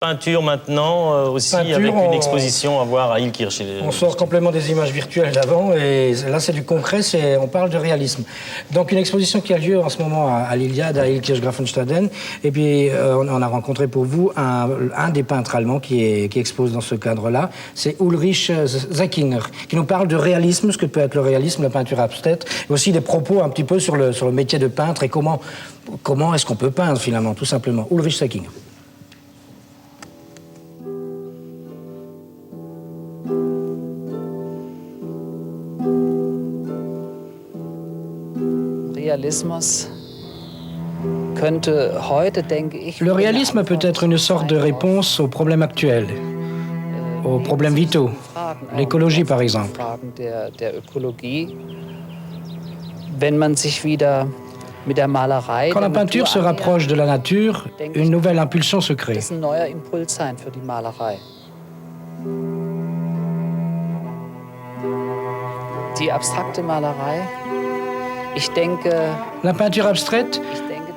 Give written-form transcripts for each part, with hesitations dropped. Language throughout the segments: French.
Peinture maintenant aussi, Peinture, avec une exposition à voir à Illkirch. On sort complètement des images virtuelles d'avant et là c'est du concret, on parle de réalisme. Donc une exposition qui a lieu en ce moment à l'Iliade, à Illkirch Grafenstaden. Et puis on a rencontré pour vous un des peintres allemands qui expose dans ce cadre-là. C'est Ulrich Zackinger, qui nous parle de réalisme, ce que peut être le réalisme, la peinture abstraite, et aussi des propos un petit peu sur le métier de peintre et comment est-ce qu'on peut peindre finalement, tout simplement. Ulrich Zackinger. Le réalisme peut être une sorte de réponse aux problèmes actuels, aux problèmes vitaux, l'écologie par exemple. Quand la peinture se rapproche de la nature, une nouvelle impulsion se crée. La peinture abstraite,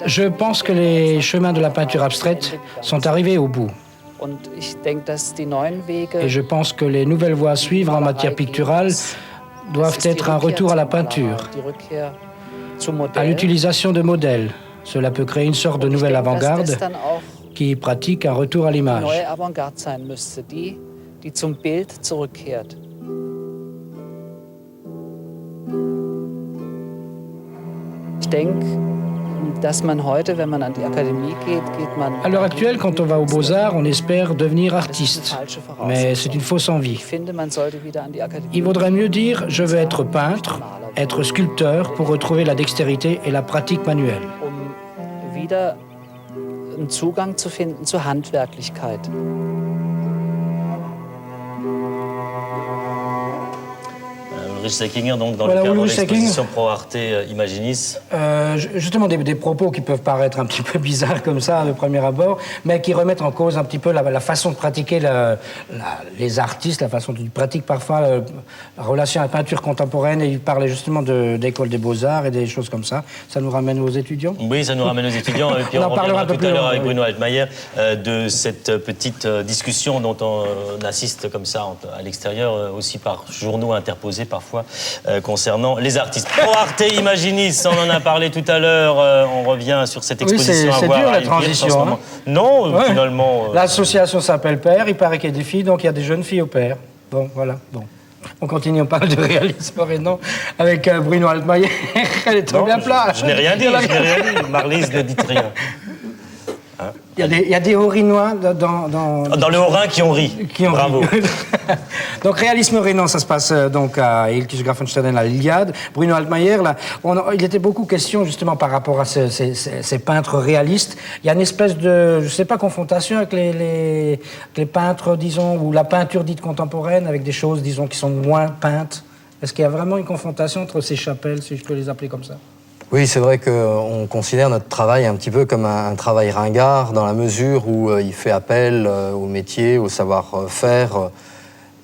je pense que les chemins de la peinture abstraite sont arrivés au bout. Et je pense que les nouvelles voies à suivre en matière picturale doivent être un retour à la peinture, à l'utilisation de modèles. Cela peut créer une sorte de nouvelle avant-garde qui pratique un retour à l'image. À l'heure actuelle, quand on va aux Beaux-Arts, on espère devenir artiste. Mais c'est une fausse envie. Il vaudrait mieux dire « je veux être peintre, être sculpteur pour retrouver la dextérité et la pratique manuelle ». Ulrich Zackinger, donc, dans le cadre de l'exposition Pro Arte Imaginis. Justement, des propos qui peuvent paraître un petit peu bizarres comme ça, de premier abord, mais qui remettent en cause un petit peu la façon de pratiquer les artistes, la façon dont ils pratiquent parfois la relation à la peinture contemporaine. Et il parlait justement d'école des beaux-arts et des choses comme ça. Ça nous ramène aux étudiants? Oui, ça nous ramène aux étudiants. Et puis on reviendra tout à l'heure avec Bruno Altmaier de cette petite discussion dont on assiste comme ça à l'extérieur, aussi par journaux interposés parfois, concernant les artistes. Pro Arte Imaginis, on en a parlé tout à l'heure, on revient sur cette exposition à voir. C'est dur la transition. Hein. Non, ouais. Finalement... L'association s'appelle Père, il paraît qu'il y a des filles, donc il y a des jeunes filles au Père. Bon, voilà, bon. On continue, on parle de réalisme maintenant avec Bruno Altmaier. Elle est trop bien plat. Je n'ai rien dit, Marlise ne dit rien. Il y a des Haut-Rhinois dans le Haut-Rhin qui ont ri. Bravo. Donc, réalisme rhénan, ça se passe donc à Illkirch Grafenstaden, à l'Iliade. Bruno Altmaier, là, il était beaucoup question justement par rapport à ces peintres réalistes. Il y a une espèce de, je sais pas, confrontation avec les peintres, disons, ou la peinture dite contemporaine, avec des choses, disons, qui sont moins peintes. Est-ce qu'il y a vraiment une confrontation entre ces chapelles, si je peux les appeler comme ça? Oui, c'est vrai qu'on considère notre travail un petit peu comme un travail ringard, dans la mesure où il fait appel au métier, au savoir-faire.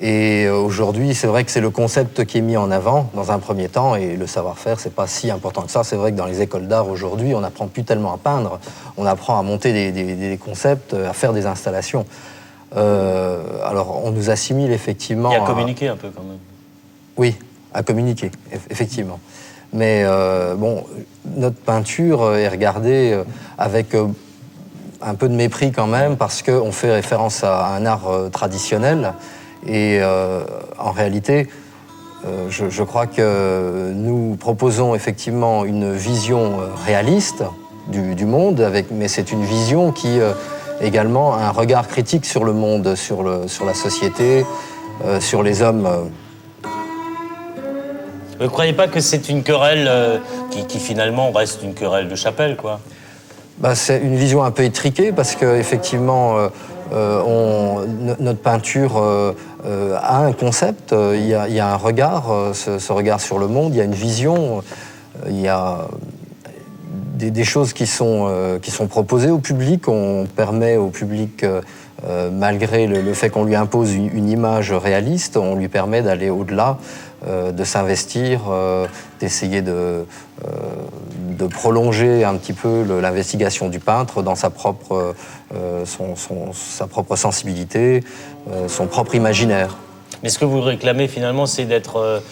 Et aujourd'hui, c'est vrai que c'est le concept qui est mis en avant dans un premier temps, et le savoir-faire, c'est pas si important que ça. C'est vrai que dans les écoles d'art aujourd'hui, on n'apprend plus tellement à peindre, on apprend à monter des concepts, à faire des installations. Alors, on nous assimile effectivement... Et à communiquer un peu quand même. Oui, à communiquer, effectivement. Mais bon, notre peinture est regardée avec un peu de mépris quand même, parce qu'on fait référence à un art traditionnel. Et en réalité, je crois que nous proposons effectivement une vision réaliste du monde, mais c'est une vision qui également a un regard critique sur le monde, sur la société, sur les hommes. Vous ne croyez pas que c'est une querelle qui finalement reste une querelle de chapelle, quoi? C'est une vision un peu étriquée, parce qu'effectivement, notre peinture a un concept, il y a un regard, ce regard sur le monde, il y a une vision, il y a des choses qui sont proposées au public. On permet au public malgré le fait qu'on lui impose une image réaliste, on lui permet d'aller au-delà, de s'investir, d'essayer de prolonger un petit peu l'investigation du peintre dans sa propre sensibilité, son propre imaginaire. Mais ce que vous réclamez finalement, c'est d'être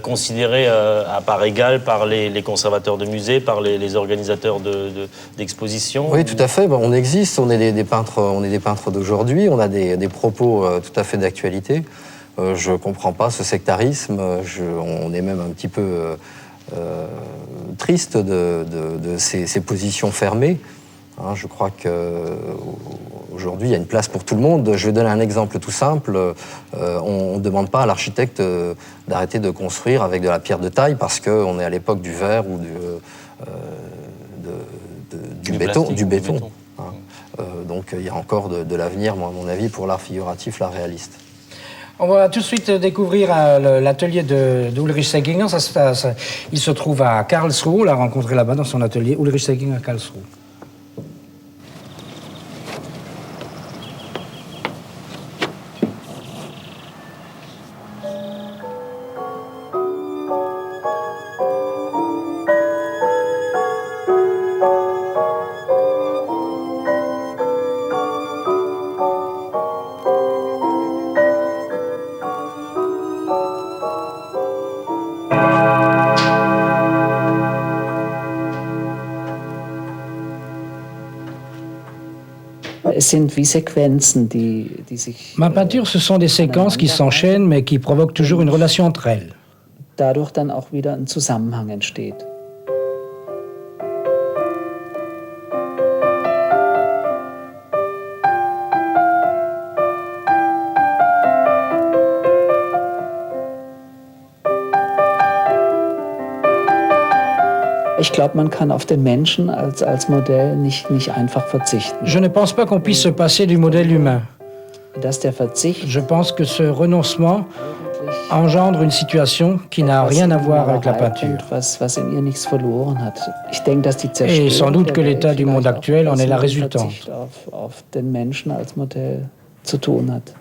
considéré à part égale par les conservateurs de musées, par les organisateurs d'expositions. Oui, tout à fait. Bon, on existe, on est des peintres d'aujourd'hui, on a des propos tout à fait d'actualité. Je ne comprends pas ce sectarisme, on est même un petit peu triste de ces positions fermées. Hein, je crois qu'aujourd'hui, il y a une place pour tout le monde. Je vais donner un exemple tout simple. On ne demande pas à l'architecte d'arrêter de construire avec de la pierre de taille parce qu'on est à l'époque du verre ou du béton. Hein. Donc il y a encore de l'avenir, à mon avis, pour l'art figuratif, l'art réaliste. On va tout de suite découvrir l'atelier d'Ulrich Seginger. Il se trouve à Karlsruhe. On l'a rencontré là-bas dans son atelier. Ulrich Seginger à Karlsruhe. Ma peinture, ce sont des séquences qui s'enchaînent, mais qui provoquent toujours une relation entre elles. Dadurch dann auch wieder ein Zusammenhang entsteht. Ich glaube, man kann auf den Menschen als Modell nicht einfach verzichten. Je ne pense pas qu'on puisse se passer du modèle humain. Dass der Verzicht Je pense que ce renoncement engendre une situation qui n'a rien à voir avec la peinture. Was in ihr nichts verloren hat. Ich denke, dass die Et sans doute que l'état du monde actuel en est la résultante. Auf den Menschen als Modell zu tun hat.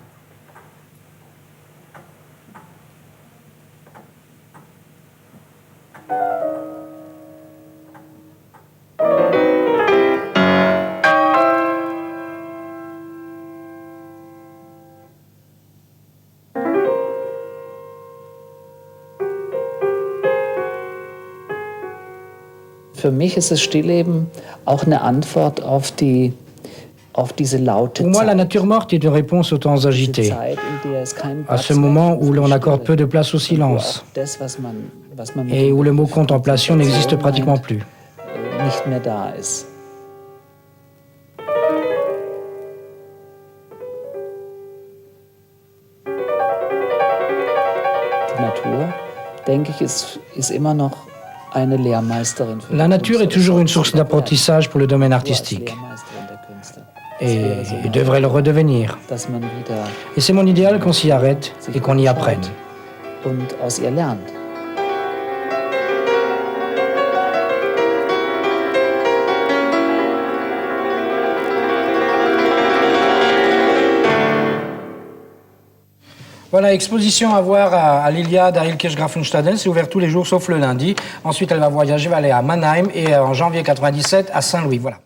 Für mich ist das Stillleben auch eine Antwort auf diese laute Pour moi, la Zeit. nature morte est une réponse aux temps agités, Zeit, in der es keinen à Platz ce mehr moment gibt où für l'on accorde Stille. peu de place au Und wo silence auch das, was man mit et dem où le mot Begriff contemplation n'existe pratiquement meint, plus. Nicht mehr da ist. Die Natur, denke ich, ist immer noch eine Lehrmeisterin für La die nature est Kunst. toujours une source d'apprentissage pour le domaine Als artistique Lehrmeisterin der Künste. et devrait le redevenir. Dass man wieder Et c'est mon idéal qu'on s'y arrête sich et qu'on y apprenne. anschaut und aus ihr lernt. Voilà, exposition à voir à l'Iliade, à Ilkirch-Grafenstaden. C'est ouvert tous les jours sauf le lundi. Ensuite, elle va voyager, va aller à Mannheim et en janvier 97 à Saint-Louis. Voilà.